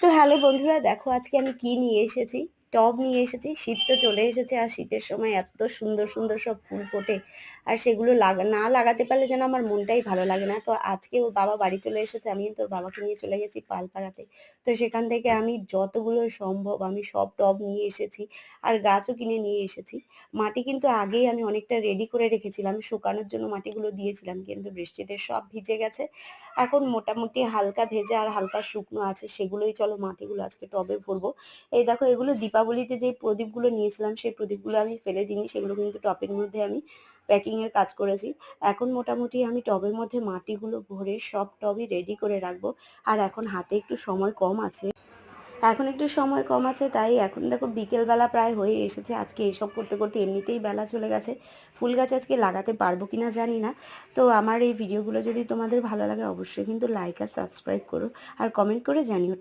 তো হ্যালো বন্ধুরা, দেখো আজকে আমি কি নিয়ে এসেছি। টব নিয়ে এসেছি। শীত তো চলে এসেছে, আর শীতের সময় এত সুন্দর সুন্দর সব ফুল ফোটে, আর সেগুলো না লাগাতে পারলে যেন আমার মনটাই ভালো লাগে না। তো আজকে ওর বাবা বাড়ি চলে এসেছে, আমি কিন্তু ওর বাবাকে নিয়ে চলে গেছি পালপাড়াতে। তো সেখান থেকে আমি যতগুলো সম্ভব আমি সব টব নিয়ে এসেছি, আর গাছও কিনে নিয়ে এসেছি। মাটি কিন্তু আগেই আমি অনেকটা রেডি করে রেখেছিলাম, শুকানোর জন্য মাটিগুলো দিয়েছিলাম, কিন্তু বৃষ্টিতে সব ভিজে গেছে। এখন মোটামুটি হালকা ভেজা আর হালকা শুকনো আছে, সেগুলোই চলো মাটিগুলো আজকে টবে ভরবো। এই দেখো, এগুলো দীপাবলিতে যে প্রদীপগুলো নিয়েছিলাম সেই প্রদীপগুলো আমি ফেলে দিইনি, সেগুলো কিন্তু টবের মধ্যে আমি প্যাকিং এর কাজ করেছি। এখন মোটামুটি আমি টবের মধ্যে মাটিগুলো ভরে সব টবই রেডি করে রাখবো। আর এখন হাতে একটু সময় কম আছে, তাই এখন দেখো বিকেলবেলা প্রায় হয়ে এসেছে। আজকে এসব করতে করতে এমনিতেই বেলা চলে গেছে। ফুল গাছ আজকে লাগাতে পারবো কিনা জানি না। তো আমার এই ভিডিওগুলো যদি তোমাদের ভালো লাগে অবশ্যই কিন্তু লাইক আর সাবস্ক্রাইব করো, আর কমেন্ট করে জানিও।